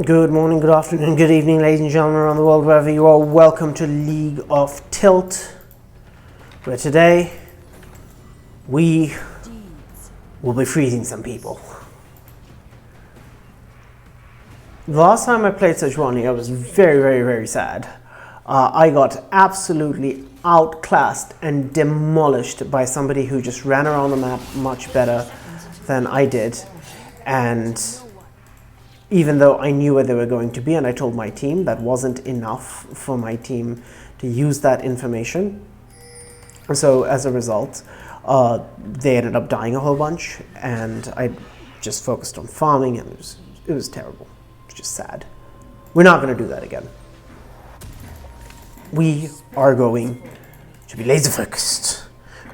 Good morning, good afternoon, good evening, ladies and gentlemen around the world, wherever you are. Welcome to League of Tilt, where today we will be freezing some people. The last time I played Sejuani, I was very sad. I got absolutely outclassed and demolished by somebody who just ran around the map much better than I did. And even though I knew where they were going to be and I told my team, that wasn't enough for my team to use that information. So as a result, they ended up dying a whole bunch, and I just focused on farming, and it was terrible. It's just sad. We're not going to do that again. We are going to be laser focused.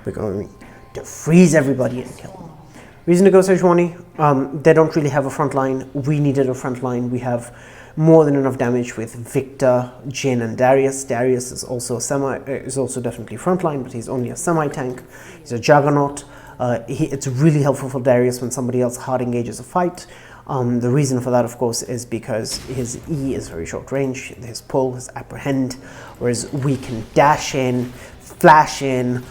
We're going to freeze everybody and kill them. Reason to go Sejuani, they don't really have a front line. We needed a front line. We have more than enough damage with Victor, Jhin, and Darius. Darius is also definitely frontline, but he's only a semi-tank. He's a juggernaut. It's really helpful for Darius when somebody else hard engages a fight. The reason for that, of course, is because his E is very short range, his pull, his apprehend, whereas we can dash in, flash in,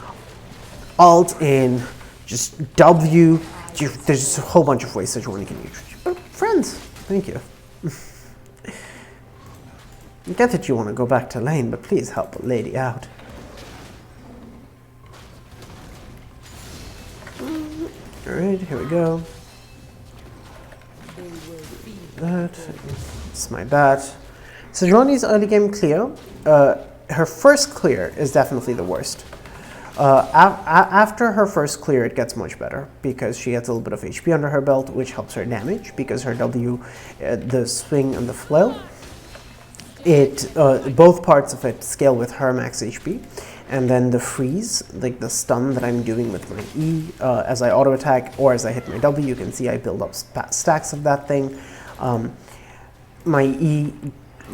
alt in, just W. There's just a whole bunch of ways Sejuani can use. But friends, thank you. I get that you want to go back to lane, but please help a lady out. Alright, here we go. That's my bad. Sejuani's early game clear. Her first clear is definitely the worst. After her first clear, it gets much better because she gets a little bit of HP under her belt, which helps her damage because her W, the swing and the flail, both parts of it scale with her max HP. And then the freeze, like the stun that I'm doing with my E as I auto attack or as I hit my W, you can see I build up stacks of that thing. My E,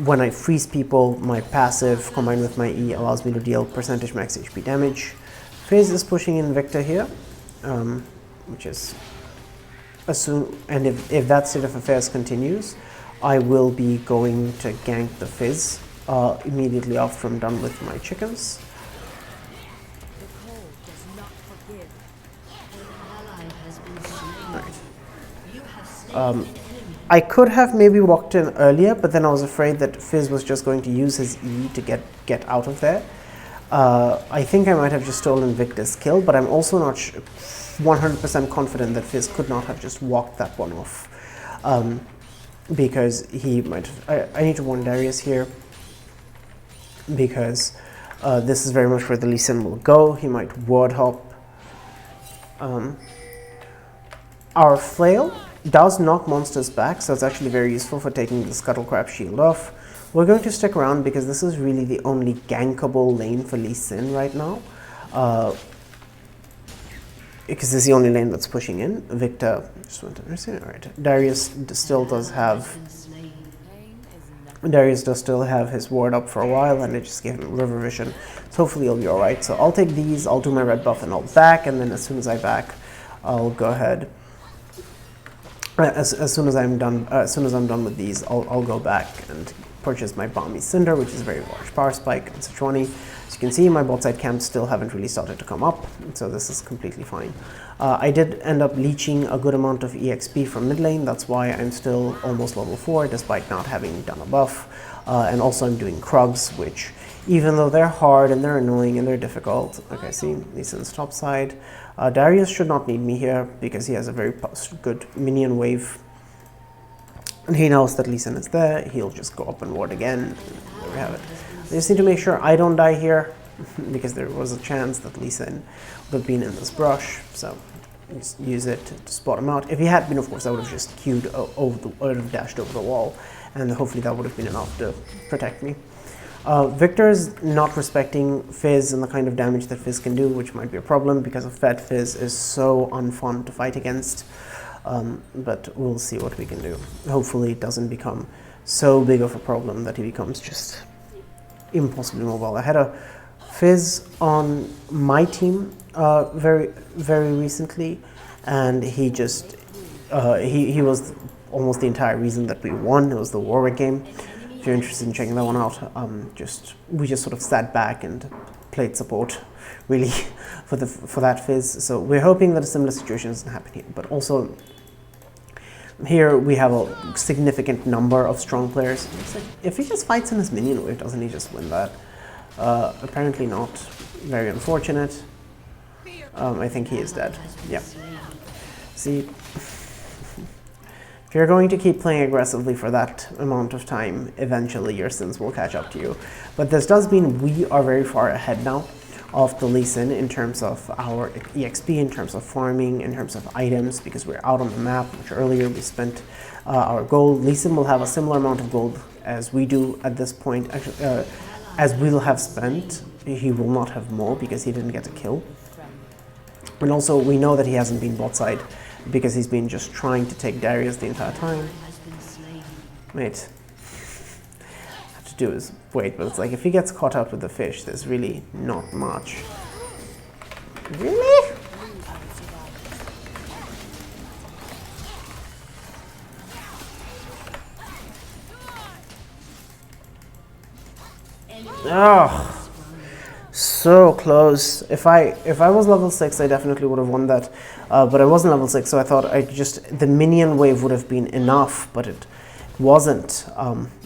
when I freeze people, my passive combined with my E allows me to deal percentage max HP damage. Fizz is pushing in Victor here, which is and if that state of affairs continues, I will be going to gank the Fizz immediately after I'm done with my chickens. Right. I could have maybe walked in earlier, but then I was afraid that Fizz was just going to use his E to get out of there. I think I might have just stolen Victor's kill, but I'm also not 100% confident that Fizz could not have just walked that one off. Because he might have, I need to warn Darius here, because this is very much where the Lee Sin will go. He might ward hop. Our flail does knock monsters back, so it's actually very useful for taking the Scuttlecrab shield off. We're going to stick around because this is really the only gankable lane for Lee Sin right now. Because this is the only lane that's pushing in. Victor just went to understand. Alright. Darius does still have his ward up for a while, and I just gave him River Vision. So hopefully he'll be alright. So I'll take these, I'll do my red buff and I'll back, and then as soon as I back, I'll go ahead. As soon as I'm done with these, I'll go back and purchase my Balmy Cinder, which is a very large power spike, and Sejuani. As you can see, my bot side camps still haven't really started to come up, so this is completely fine. I did end up leeching a good amount of EXP from mid lane. That's why I'm still almost level 4, despite not having done a buff. And also I'm doing Krugs, which, even though they're hard and they're annoying and they're difficult, okay, see, Lee Sin's top side. Darius should not need me here because he has a very good minion wave. And he knows that Lee Sin is there. He'll just go up and ward again. There we have it. I just need to make sure I don't die here because there was a chance that Lee Sin would have been in this brush. So just use it to spot him out. If he had been, of course, I would have just queued would have dashed over the wall, and hopefully that would have been enough to protect me. Victor's not respecting Fizz and the kind of damage that Fizz can do, which might be a problem because of that. Fizz is so unfun to fight against, but we'll see what we can do. Hopefully it doesn't become so big of a problem that he becomes just impossibly mobile. I had a Fizz on my team very recently, and he just he was almost the entire reason that we won. It was the Warwick game. If you're interested in checking that one out, we just sort of sat back and played support, really, for that Fizz. So we're hoping that a similar situation doesn't happen here. But also, here we have a significant number of strong players. It's like, if he just fights in his minion wave, doesn't he just win that? Apparently not. Very unfortunate. I think he is dead. Yeah. See, if you're going to keep playing aggressively for that amount of time, eventually your sins will catch up to you. But this does mean we are very far ahead now of the Lee Sin in terms of our EXP, in terms of farming, in terms of items, because we're out on the map much earlier. We spent our gold. Lee Sin will have a similar amount of gold as we do at this point. Actually, as we'll have spent, he will not have more because he didn't get a kill. And also, we know that he hasn't been bot side because he's been just trying to take Darius the entire time. Wait. I have to do is wait, but it's like if he gets caught out with the fish, there's really not much. Really? Oh, so close. If I was level 6, I definitely would have won that. But I wasn't level 6, so I thought the minion wave would have been enough, but it wasn't.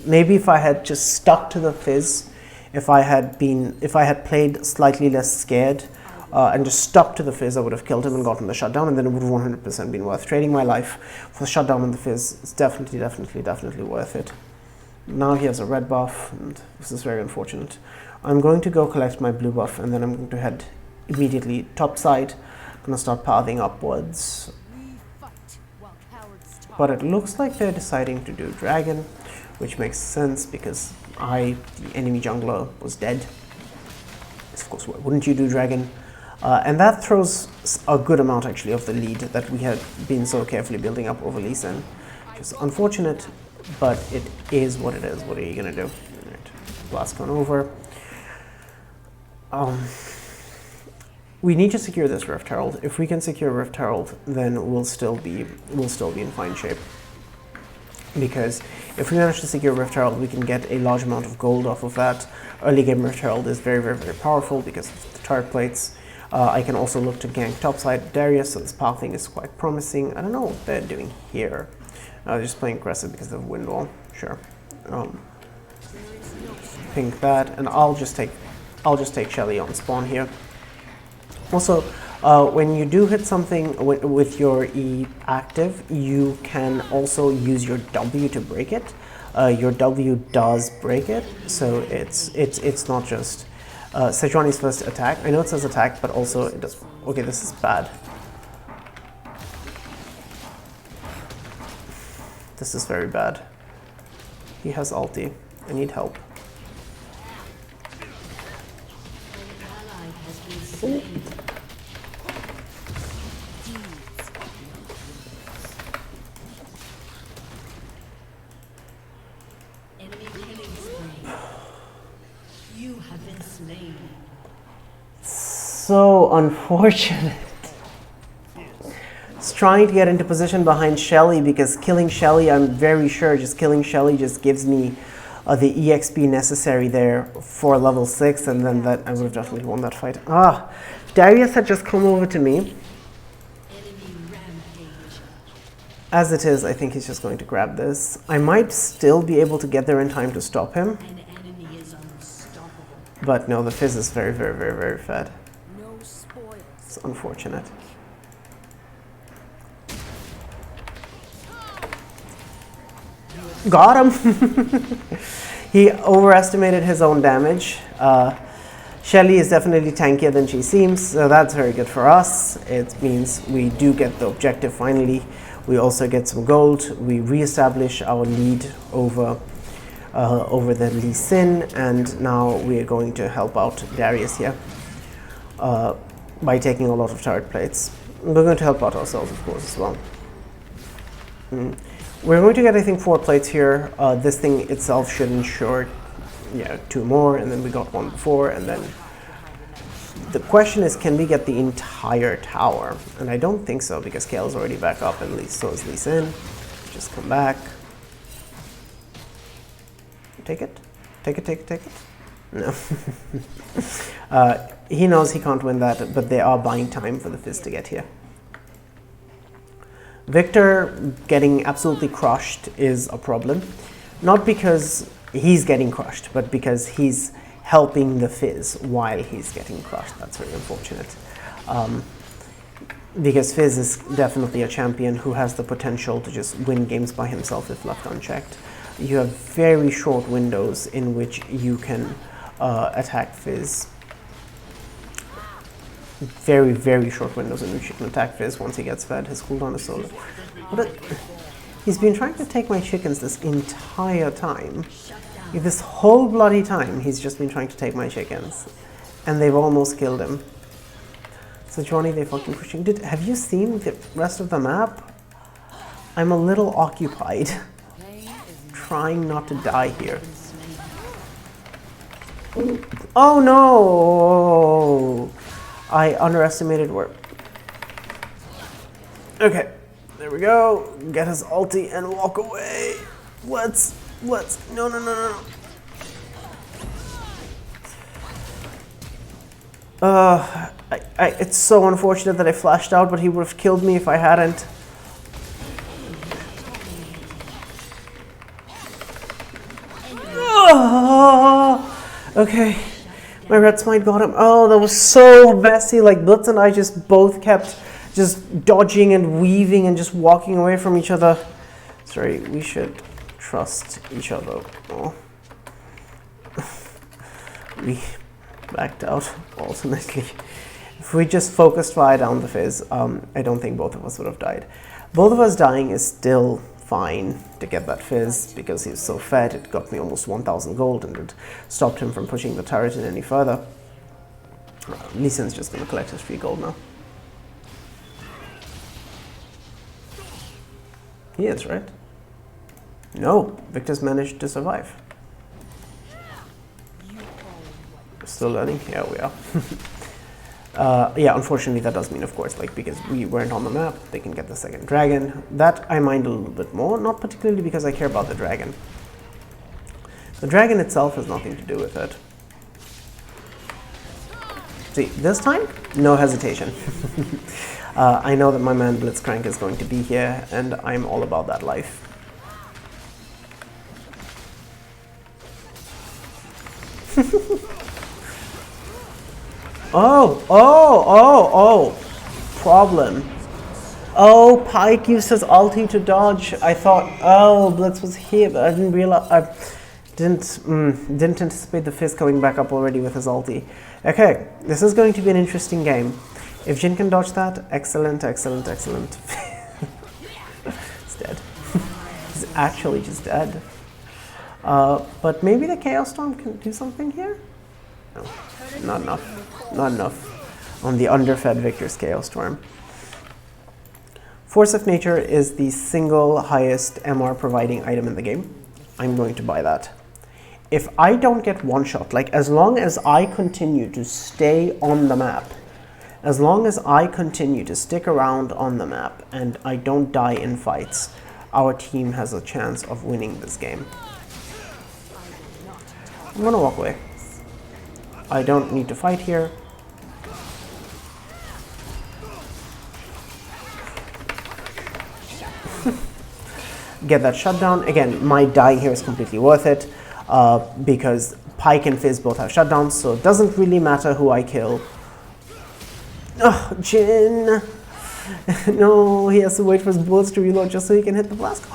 Maybe if I had just stuck to the Fizz, if I had played slightly less scared and just stuck to the Fizz, I would have killed him and gotten the shutdown, and then it would have 100% been worth trading my life for the shutdown and the Fizz. It's definitely worth it. Now he has a red buff, and this is very unfortunate. I'm going to go collect my blue buff, and then I'm going to head immediately topside. I'm going to start pathing upwards. But it looks like they're deciding to do dragon, which makes sense because the enemy jungler, was dead. Of course, why wouldn't you do dragon? And that throws a good amount, actually, of the lead that we had been so carefully building up over Lee Sin. Which is unfortunate, but it is what it is. What are you going to do? Right. Blast gone over. We need to secure this Rift Herald. If we can secure Rift Herald, then we'll still be in fine shape. Because if we manage to secure Rift Herald, we can get a large amount of gold off of that. Early game Rift Herald is very powerful because of the turret plates. I can also look to gank topside Darius, so this pathing is quite promising. I don't know what they're doing here. Just playing aggressive because of wind wall. Sure. Pink that, and I'll just take Shelly on spawn here. Also, when you do hit something with your E active, you can also use your W to break it. Your W does break it, so it's not just Sejuani's first attack. I know it says attack, but also it does. Okay, this is bad. This is very bad. He has ulti. I need help. Ooh. You have been slain. So unfortunate. It's trying to get into position behind Shelly because killing Shelly, I'm very sure just killing Shelly just gives me the EXP necessary there for level 6, and then that I would have definitely won that fight. Darius had just come over to me. As it is, I think he's just going to grab this. I might still be able to get there in time to stop him. But no, the Fizz is very fed. It's unfortunate. Got him! He overestimated his own damage. Shelly is definitely tankier than she seems, so that's very good for us. It means we do get the objective finally. We also get some gold. We re-establish our lead over the Lee Sin, and now we are going to help out Darius here by taking a lot of turret plates. We're going to help out ourselves, of course, as well. We're going to get, I think, 4 plates here. This thing itself should ensure, 2 more, and then we got 1 before, and then the question is, can we get the entire tower? And I don't think so, because Kale's already back up, and so is Lee Sin. just come back. Take it. Take it, take it, take it. No. He knows he can't win that, but they are buying time for the Fizz to get here. Victor getting absolutely crushed is a problem. Not because he's getting crushed, but because he's helping the Fizz while he's getting crushed. That's very unfortunate. Because Fizz is definitely a champion who has the potential to just win games by himself if left unchecked. You have very short windows in which you can attack Fizz. Very, very short windows in which you can attack Fizz once he gets fed. His cooldown is so low. He's been trying to take my chickens this entire time. This whole bloody time, he's just been trying to take my chickens. And they've almost killed him. Sejuani, they fucking pushing. Have you seen the rest of the map? I'm a little occupied. Trying not to die here. Oh no! I underestimated where. Okay, there we go. Get his ulti and walk away. Let's. No. It's so unfortunate that I flashed out, but he would have killed me if I hadn't. Okay, my red smite got him. Oh, that was so messy. Like Blitz and I just both kept just dodging and weaving and just walking away from each other. Sorry, we should trust each other. Oh. We backed out ultimately. If we just focused fire down the Fizz, I don't think both of us would have died. Both of us dying is still fine to get that Fizz because he's so fed. It got me almost 1,000 gold and it stopped him from pushing the turret in any further. Lee Sin's just going to collect his free gold now. He is, right? No, Victor's managed to survive. Still learning? Yeah, we are. Yeah, unfortunately that does mean, of course, like, because we weren't on the map, they can get the second dragon. That I mind a little bit more, not particularly because I care about the dragon. The dragon itself has nothing to do with it. See, this time, no hesitation. I know that my man Blitzcrank is going to be here, and I'm all about that life. Oh, problem. Oh, Pike used his ulti to dodge. I thought, oh, Blitz was here, but I didn't realize, I didn't anticipate the Fizz coming back up already with his ulti. Okay, this is going to be an interesting game. If Jhin can dodge that, excellent. He's dead. He's actually just dead. But maybe the Chaos Storm can do something here? No, not enough. Not enough on the underfed Victor's Chaos Storm. Force of Nature is the single highest MR providing item in the game. I'm going to buy that. If I don't get one shot, like as long as I continue to stay on the map, as long as I continue to stick around on the map and I don't die in fights, our team has a chance of winning this game. I'm gonna walk away. I don't need to fight here. Get that shutdown. Again, my dying here is completely worth it because Pike and Fizz both have shutdowns, so it doesn't really matter who I kill. Oh, Jhin! No, he has to wait for his bullets to reload just so he can hit the blast.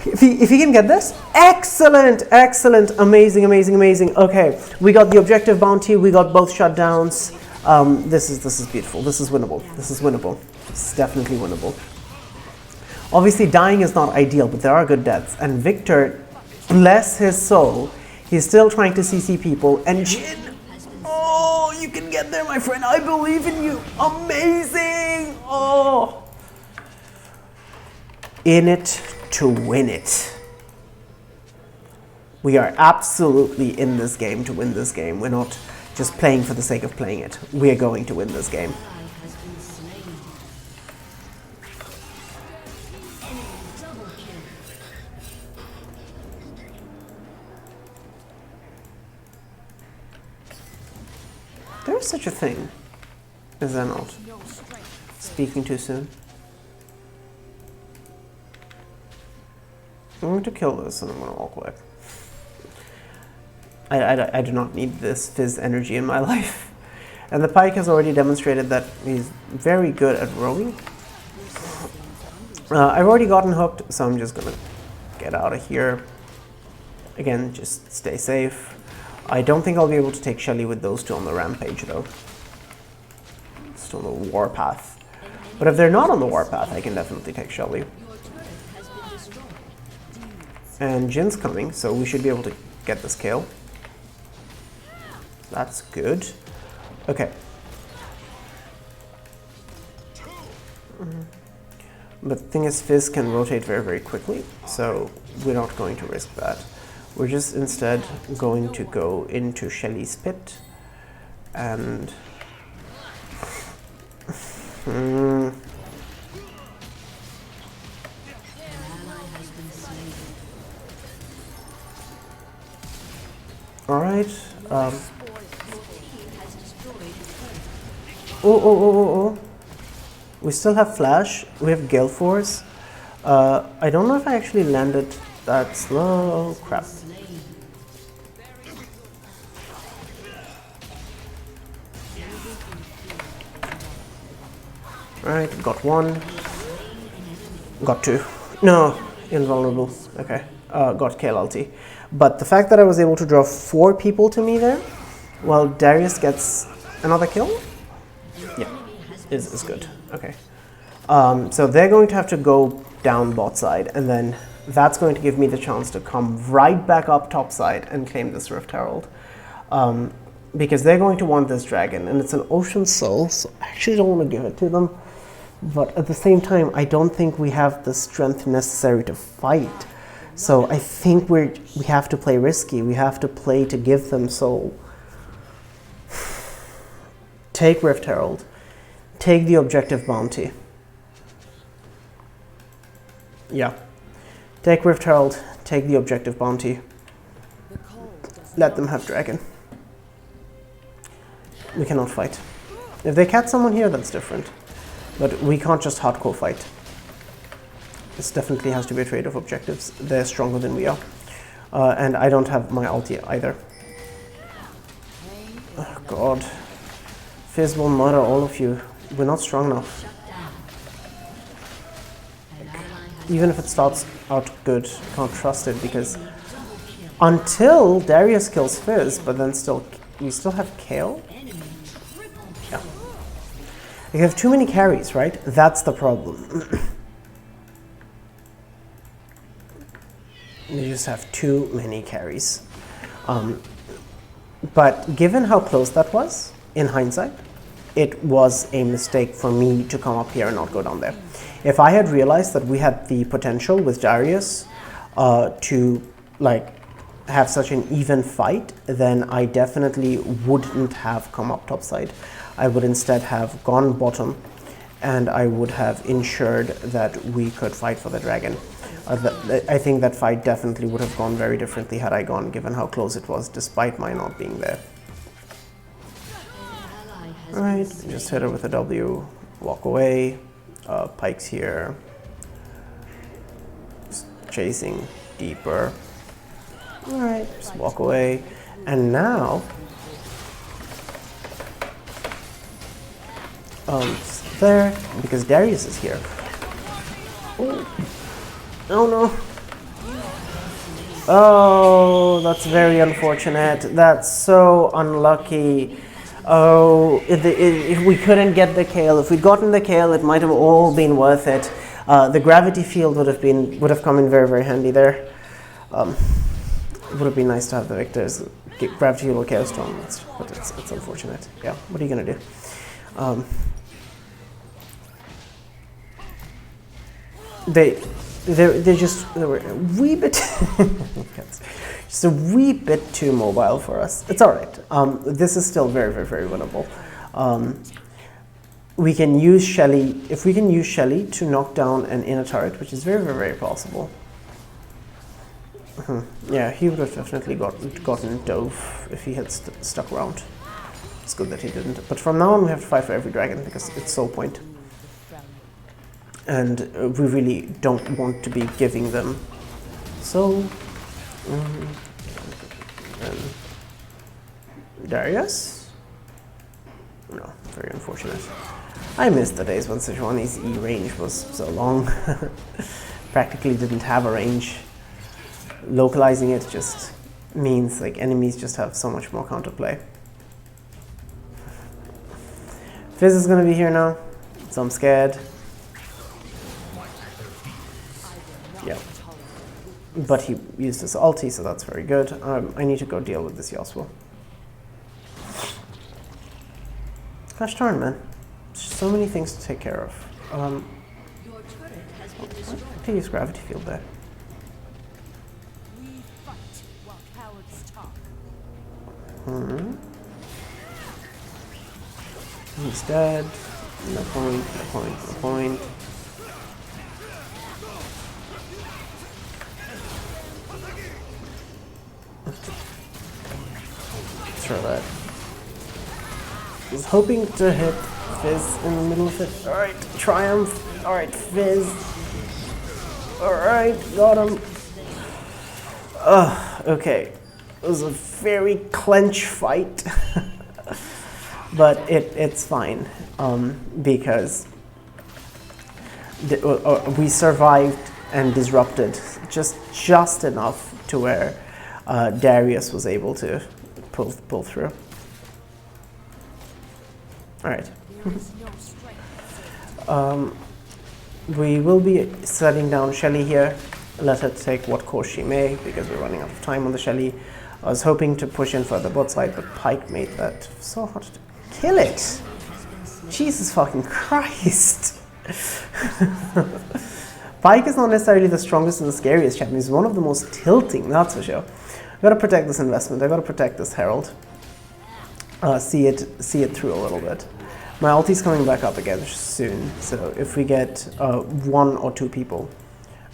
If he can get this, excellent, amazing. Okay, we got the objective bounty, we got both shutdowns. This is beautiful. This is winnable. This is definitely winnable. Obviously, dying is not ideal, but there are good deaths. And Victor, bless his soul, he's still trying to CC people. And Jhin, oh, you can get there, my friend. I believe in you. Amazing. Oh. In it to win it. We are absolutely in this game to win this game. We're not just playing for the sake of playing it. We are going to win this game. there is such a thing. Is there not? Speaking too soon. I'm going to kill this and I'm going to walk away. I do not need this Fizz energy in my life. And the Pike has already demonstrated that he's very good at rowing. I've already gotten hooked, so I'm just going to get out of here. Again, just stay safe. I don't think I'll be able to take Shelly with those two on the rampage, though. Still on the warpath. But if they're not on the warpath, I can definitely take Shelly. And Jin's coming, so we should be able to get this kill. That's good. Okay. But the thing is, Fizz can rotate very, very quickly, so we're not going to risk that. We're just instead going to go into Shelly's pit and alright. Oh. We still have Flash. We have Gale Force. I don't know if I actually landed that slow. Crap. Alright, got one. Got two. No, invulnerable. Okay. Got Kale ulti. But the fact that I was able to draw 4 people to me there, while Darius gets another kill? Yeah, is good. Okay. So they're going to have to go down bot side, and then that's going to give me the chance to come right back up top side and claim this Rift Herald. Because they're going to want this dragon, and it's an Ocean Soul, so I actually don't want to give it to them. But at the same time, I don't think we have the strength necessary to fight. So I think we have to play risky. We have to play to give them soul. Take Rift Herald. Take the objective bounty. Yeah. Take Rift Herald. Take the objective bounty. Let them have dragon. We cannot fight. If they catch someone here, that's different. But we can't just hardcore fight. This definitely has to be a trade of objectives. They're stronger than we are. And I don't have my ulti either. Oh god. Fizz will murder all of you. We're not strong enough. Even if it starts out good, can't trust it because until Darius kills Fizz, but then we still have Kale. Yeah. You have too many carries, right? That's the problem. You just have too many carries. But given how close that was, in hindsight, it was a mistake for me to come up here and not go down there. If I had realized that we had the potential with Darius to have such an even fight, then I definitely wouldn't have come up topside. I would instead have gone bottom, and I would have ensured that we could fight for the dragon. I think that fight definitely would have gone very differently had I gone, given how close it was, despite my not being there. Alright, just hit her with a W, walk away. Pike's here. Just chasing deeper. Alright, just walk away. And now, there, because Darius is here. Ooh. Oh no. Oh, that's very unfortunate. That's so unlucky. Oh, if we couldn't get the Kale, if we'd gotten the Kale, it might have all been worth it. The gravity field would have come in very, very handy there. It would have been nice to have the victors. Gravity field or Chaos Storm, but it's unfortunate. Yeah, what are you gonna do? They were a wee bit just a wee bit too mobile for us. It's all right. This is still very, very, very winnable. We can use Shelly. If we can use Shelly to knock down an inner turret, which is very, very, very possible. Yeah, he would have definitely gotten dove if he had stuck around. It's good that he didn't. But from now on, we have to fight for every dragon because it's soul point. And we really don't want to be giving them soul. And Darius? No, very unfortunate. I miss the days when Sejuani's E range was so long. Practically didn't have a range. Localizing it just means like enemies just have so much more counterplay. Fizz is gonna be here now, so I'm scared. Yeah. But he used his ulti, so that's very good. I need to go deal with this Yasuo. Gosh darn, man. So many things to take care of. Your turret has been destroyed. I use gravity field there. We fight while cowards talk. He's dead. No point, no point, no point. Throw that. I was hoping to hit Fizz in the middle of it. Alright, Triumph. Alright, Fizz. Alright, got him. Okay. It was a very clench fight. But it's fine. Because we survived and disrupted just enough to where Darius was able to pull through. All right. We will be setting down Shelly here. Let her take what course she may, because we're running out of time on the Shelly. I was hoping to push in further bot side, but Pyke made that so hard to kill it. Jesus fucking Christ. Pyke is not necessarily the strongest and the scariest champion. He's one of the most tilting, that's for sure. I gotta protect this investment. I gotta protect this Herald. See it through a little bit. My ulti's coming back up again soon, so if we get 1 or 2 people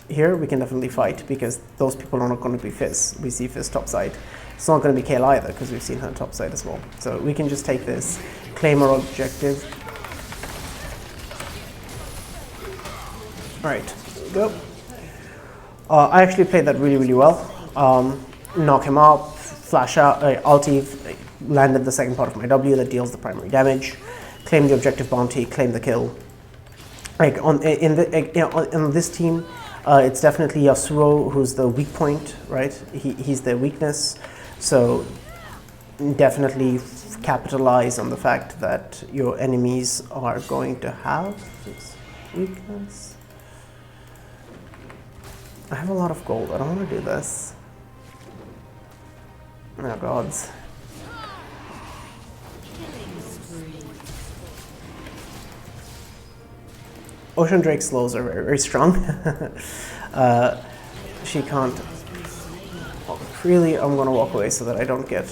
here, we can definitely fight, because those people are not going to be Fizz. We see Fizz topside. It's not going to be Kale either, because we've seen her topside as well. So we can just take this, claim our objective. Alright, go. I actually played that really, really well. Knock him up, flash out, ulti, landed the second part of my W that deals the primary damage, claim the objective bounty, claim the kill. Like on this team, it's definitely Yasuo who's the weak point, right? He's their weakness, so definitely capitalize on the fact that your enemies are going to have this weakness. I have a lot of gold. I don't want to do this. Oh gods. Ocean Drake slows are very, very strong. She can't. Really, I'm gonna walk away so that I don't get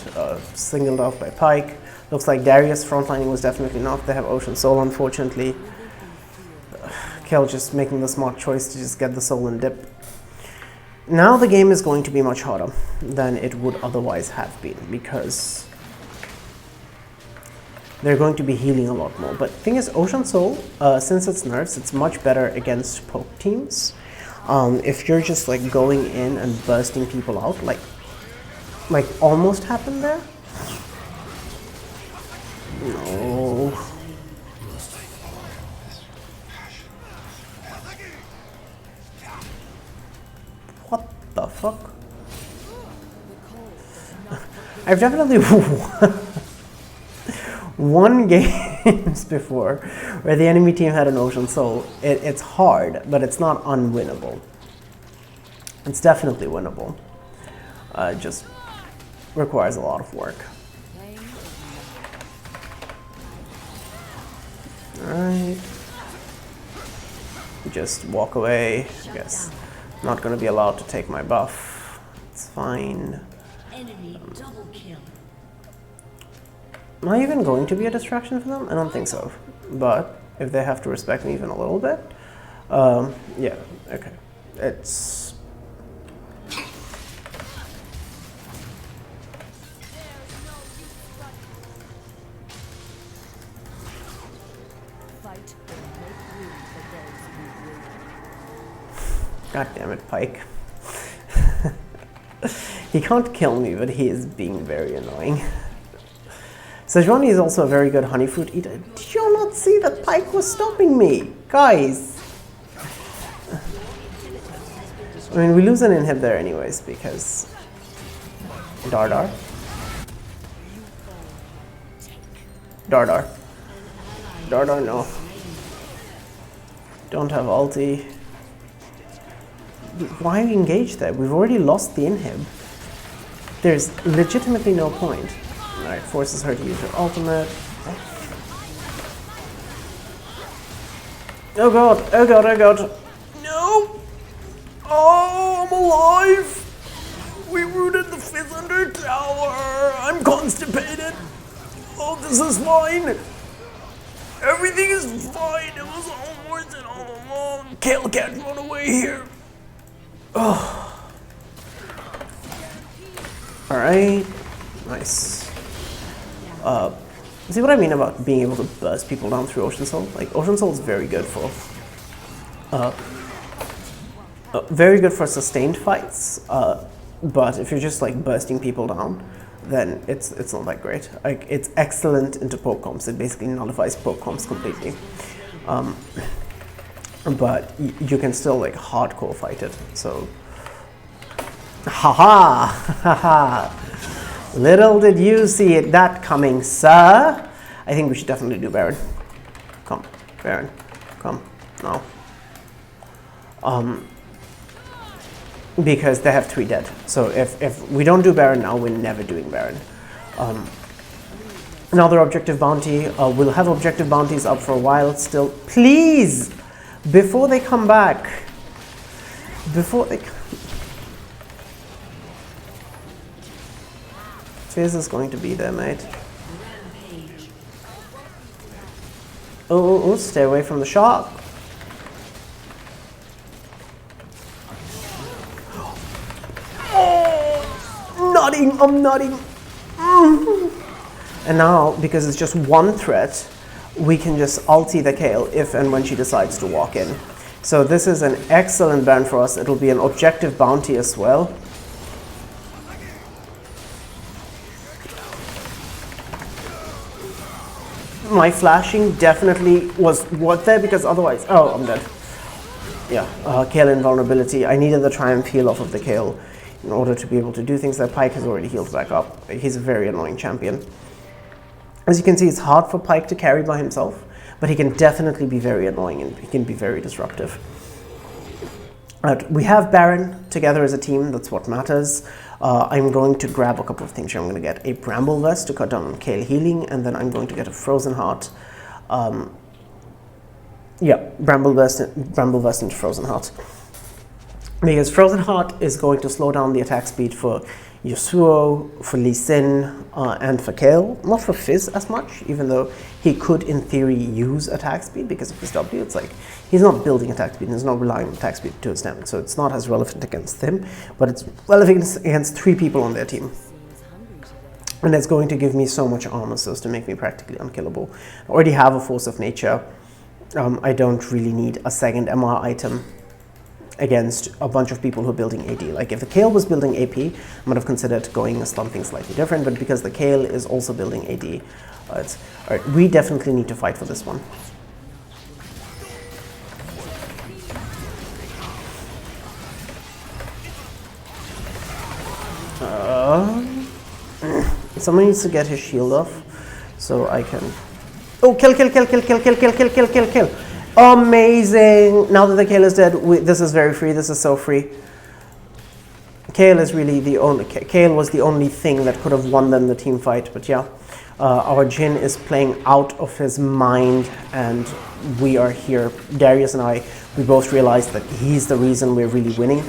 singled off by Pyke. Looks like Darius frontlining was definitely not. They have Ocean Soul, unfortunately. Kel just making the smart choice to just get the soul and dip. Now the game is going to be much harder than it would otherwise have been, because they're going to be healing a lot more. But the thing is, Ocean Soul, since it's nerfs, it's much better against poke teams. If you're just like going in and bursting people out, like almost happened there. No. What the fuck? I've definitely won games before where the enemy team had an Ocean Soul. It's hard, but it's not unwinnable. It's definitely winnable. It just requires a lot of work. Alright. Just walk away, I guess. I'm not going to be allowed to take my buff. It's fine. Enemy double kill. Am I even going to be a distraction for them? I don't think so. But if they have to respect me even a little bit, yeah, okay. It's... God damn it, Pike. He can't kill me, but he is being very annoying. Sejuani is also a very good honey fruit eater. Did you not see that Pike was stopping me? Guys! I mean, we lose an inhib there anyways, because... Dardar. Dardar. Dardar, no. Don't have ulti. Why engage there? We've already lost the inhib. There's legitimately no point. Alright, forces her to use her ultimate. Oh god, oh god, oh god. No! Oh, I'm alive! We rooted the Fizz under tower! I'm constipated! Oh, this is fine! Everything is fine! It was all worth it all along! Kale can't run away here! Oh. Alright. Nice. See what I mean about being able to burst people down through Ocean Soul? Like, Ocean Soul is very good for... very good for sustained fights, but if you're just like bursting people down, then it's not that great. Like, it's excellent into poke comps. It basically nullifies poke comps completely. But you can still like hardcore fight it. So, haha, haha. Little did you see it that coming, sir. I think we should definitely do Baron. Come, Baron, come, no. Because they have 3 dead. So if we don't do Baron now, we're never doing Baron. Another objective bounty. We'll have objective bounties up for a while still. Please! Before they come back. Before they come... Fizz is going to be there, mate. Oh, stay away from the shark. I'm nutting. And now, because it's just one threat, we can just ulti the Kale if and when she decides to walk in. So this is an excellent ban for us. It'll be an objective bounty as well. My flashing definitely was worth there because otherwise... Oh, I'm dead. Yeah, Kale invulnerability. I needed the Triumph heal off of the Kale in order to be able to do things. That Pike has already healed back up. He's a very annoying champion. As you can see, it's hard for Pike to carry by himself, but he can definitely be very annoying and he can be very disruptive. We have Baron together as a team, that's what matters. I'm going to grab a couple of things here. I'm going to get a Bramble Vest to cut down on Kale healing, and then I'm going to get a Frozen Heart. Bramble Vest into Frozen Heart. Because Frozen Heart is going to slow down the attack speed for Yasuo, for Lee Sin, and for Kale. Not for Fizz as much, even though he could, in theory, use attack speed because of his W. It's like, he's not building attack speed, he's not relying on attack speed to his damage, so it's not as relevant against him, but it's relevant against 3 people on their team. And it's going to give me so much armor so as to make me practically unkillable. I already have a Force of Nature. I don't really need a second MR item against a bunch of people who are building AD. Like, if the Kale was building AP, I might have considered going something slightly different, but because the Kale is also building AD, alright, we definitely need to fight for this one. Someone needs to get his shield off, so I can... Oh, kill! Amazing! Now that the Kale is dead, this is very free. This is so free. Kale is really the only... Kale was the only thing that could have won them the team fight, but yeah. Our Jhin is playing out of his mind, and we are here. Darius and I, we both realized that he's the reason we're really winning.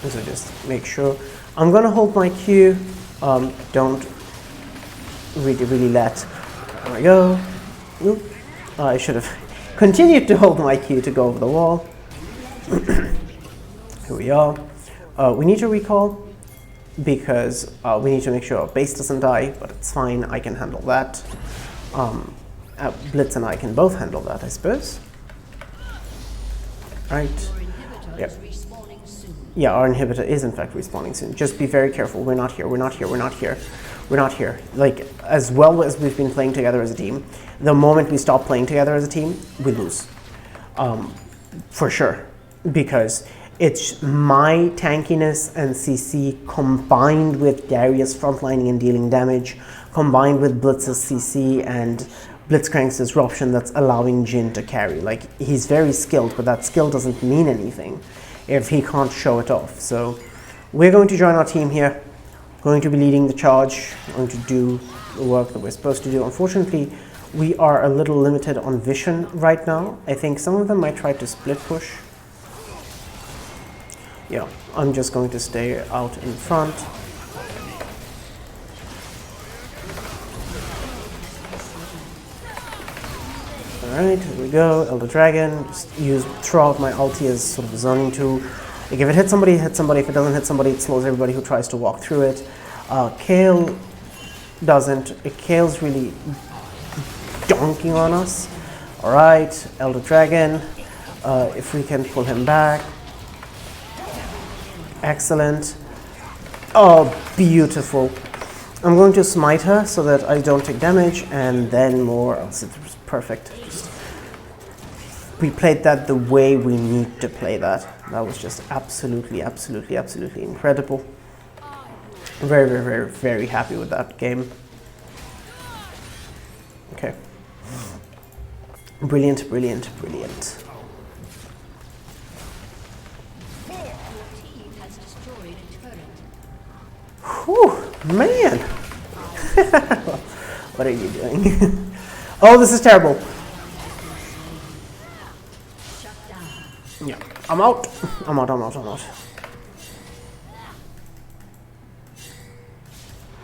So just make sure. I'm gonna hold my Q. Don't really let... There we go. Oop. I should have continued to hold my Q to go over the wall. Here we are. We need to recall because we need to make sure our base doesn't die, but it's fine. I can handle that. Blitz and I can both handle that, I suppose. Right. Yep. is respawning soon. Yeah, our inhibitor is in fact respawning soon. Just be very careful. We're not here. We're not here. We're not here. We're not here. Like, as well as we've been playing together as a team, the moment we stop playing together as a team, we lose. For sure. Because it's my tankiness and CC combined with Darius frontlining and dealing damage, combined with Blitz's CC and Blitzcrank's disruption that's allowing Jhin to carry. Like, he's very skilled, but that skill doesn't mean anything if he can't show it off. So we're going to join our team here, going to be leading the charge, going to do the work that we're supposed to do. Unfortunately, we are a little limited on vision right now. I think some of them might try to split push. Yeah, I'm just going to stay out in front. Alright, here we go. Elder Dragon. Just throw out my ulti as sort of a zoning tool. Like, if it hits somebody, it hits somebody. If it doesn't hit somebody, it slows everybody who tries to walk through it. Kale doesn't. Kale's really donking on us. Alright, Elder Dragon. If we can pull him back. Excellent. Oh, beautiful. I'm going to smite her so that I don't take damage, and then more. Else it was perfect. We played that the way we need to play that. That was just absolutely, absolutely, absolutely incredible. Very, very, very, very happy with that game. Okay. Brilliant, brilliant, brilliant. Whew, man! What are you doing? Oh, this is terrible. Yeah, I'm out. I'm out.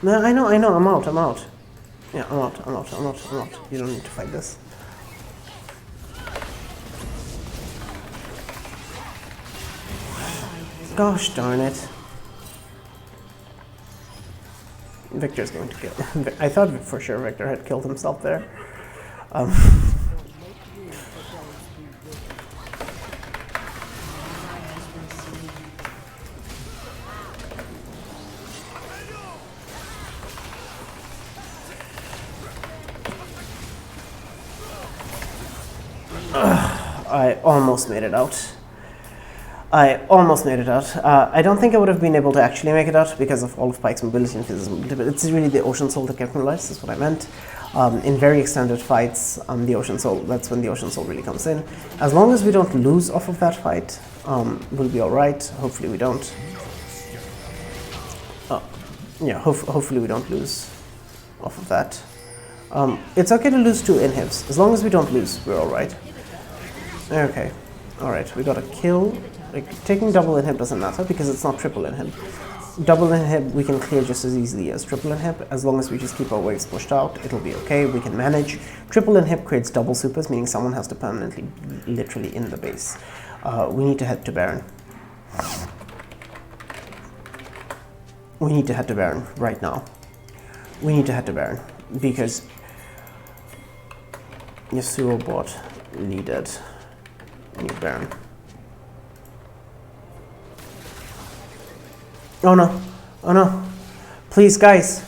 No, I know, I'm out. Yeah, I'm out. You don't need to fight this. Gosh darn it. Victor's going to kill. I thought for sure Victor had killed himself there. I almost made it out. I don't think I would have been able to actually make it out because of all of Pyke's mobility and physical mobility, but it's really the Ocean Soul that kept me alive, that's what I meant. In very extended fights, the Ocean Soul, that's when the Ocean Soul really comes in. As long as we don't lose off of that fight, we'll be alright. Hopefully we don't. Yeah, hopefully we don't lose off of that. It's okay to lose 2 inhibs. As long as we don't lose, we're alright. Okay. Alright, we got a kill. Like, taking double inhib doesn't matter because it's not triple inhib. Double inhib we can clear just as easily as triple inhib. As long as we just keep our waves pushed out, it'll be okay. We can manage. Triple inhib creates double supers, meaning someone has to permanently, literally in the base. We need to head to Baron. We need to head to Baron right now. We need to head to Baron because Yasuo bot needed. Need Baron. Oh no. Oh no. Please, guys.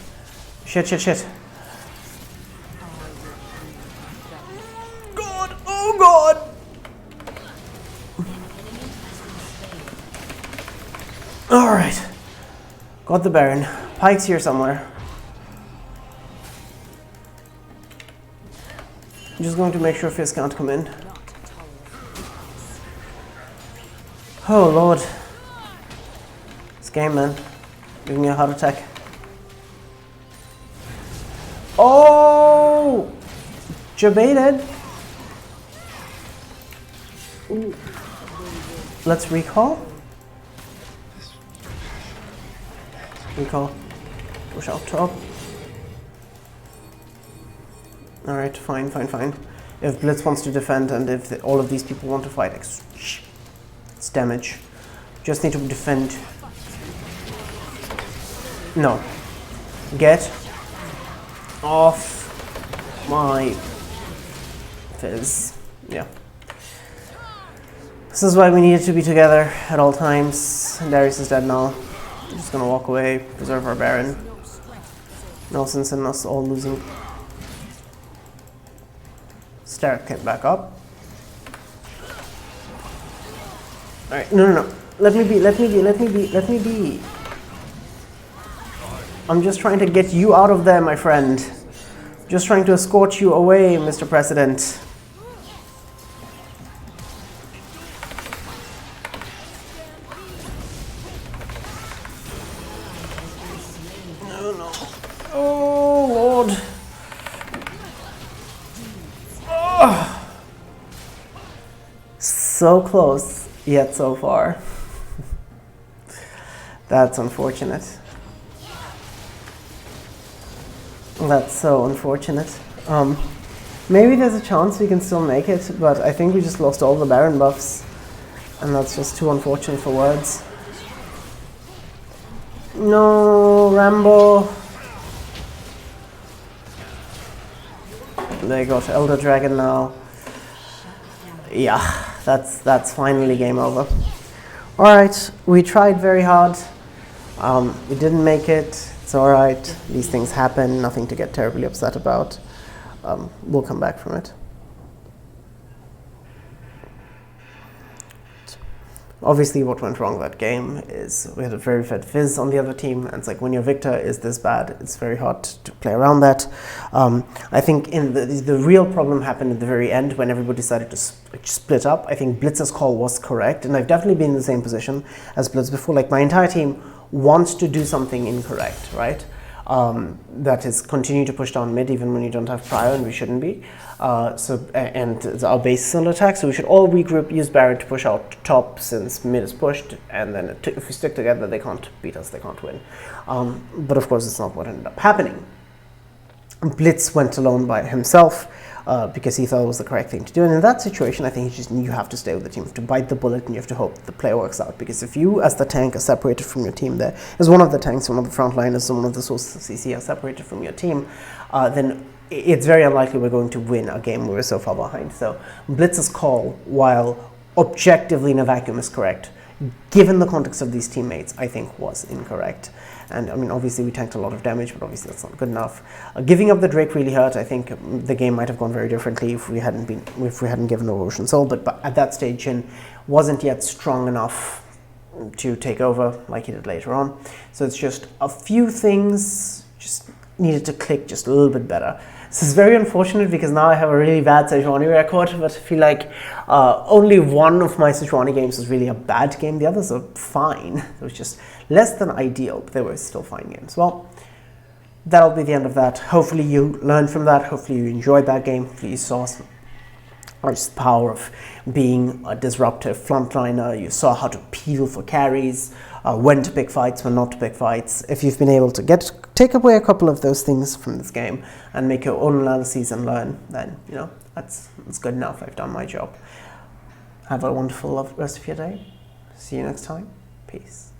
Shit. God. Oh god. Alright. Got the Baron. Pyke's here somewhere. I'm just going to make sure Fizz can't come in. Oh lord. This game, man. Giving me a heart attack. Oh! Jebaited. Let's recall. Recall. Push out top. Alright, fine. If Blitz wants to defend and if all of these people want to fight, it's damage. Just need to defend. No. Get off my Fizz. Yeah. This is why we needed to be together at all times. Darius is dead now. We're just gonna walk away, preserve our Baron. No sense in us all losing. Stark came back up. Alright, no. Let me be. I'm just trying to get you out of there, my friend. Just trying to escort you away, Mr. President. No. Oh, Lord. Oh. So close, yet so far. That's unfortunate. That's so unfortunate. Maybe there's a chance we can still make it, but I think we just lost all the Baron buffs. And that's just too unfortunate for words. No, Rambo. They got Elder Dragon now. Yeah, that's finally game over. Alright, we tried very hard. We didn't make it. It's alright. These things happen. Nothing to get terribly upset about. We'll come back from it. Obviously, what went wrong that game is we had a very fed Fizz on the other team, and it's like when your Victor is this bad, it's very hard to play around that. I think in the real problem happened at the very end when everybody decided to split up. I think Blitz's call was correct, and I've definitely been in the same position as Blitz before. Like, my entire team wants to do something incorrect, right? That is continue to push down mid even when you don't have prio, and we shouldn't be. And our base is under attack, so we should all regroup, use Baron to push out top since mid is pushed, and then if we stick together, they can't beat us, they can't win. But of course, it's not what ended up happening. Blitz went alone by himself because he thought it was the correct thing to do. And in that situation, I think you have to stay with the team. You have to bite the bullet and you have to hope the play works out. Because if you, as the tank, are separated from your team, there is one of the tanks, one of the frontliners, one of the sources of CC are separated from your team, then it's very unlikely we're going to win a game where we're so far behind. So Blitz's call, while objectively in a vacuum is correct, given the context of these teammates, I think was incorrect. And I mean, obviously we tanked a lot of damage, but obviously that's not good enough. Giving up the Drake really hurt. I think the game might have gone very differently if we hadn't given the Ocean Soul. But at that stage, Jhin wasn't yet strong enough to take over like he did later on. So it's just a few things just needed to click just a little bit better. This is very unfortunate because now I have a really bad Sejuani record, but I feel like only one of my Sejuani games was really a bad game. The others are fine. It was just less than ideal, but they were still fine games. Well, that'll be the end of that. Hopefully you learned from that. Hopefully you enjoyed that game. Hopefully you saw the power of being a disruptive frontliner. You saw how to peel for carries, when to pick fights, when not to pick fights. If you've been able to take away a couple of those things from this game and make your own analyses and learn, then, you know, that's good enough. I've done my job. Have a wonderful rest of your day. See you next time. Peace.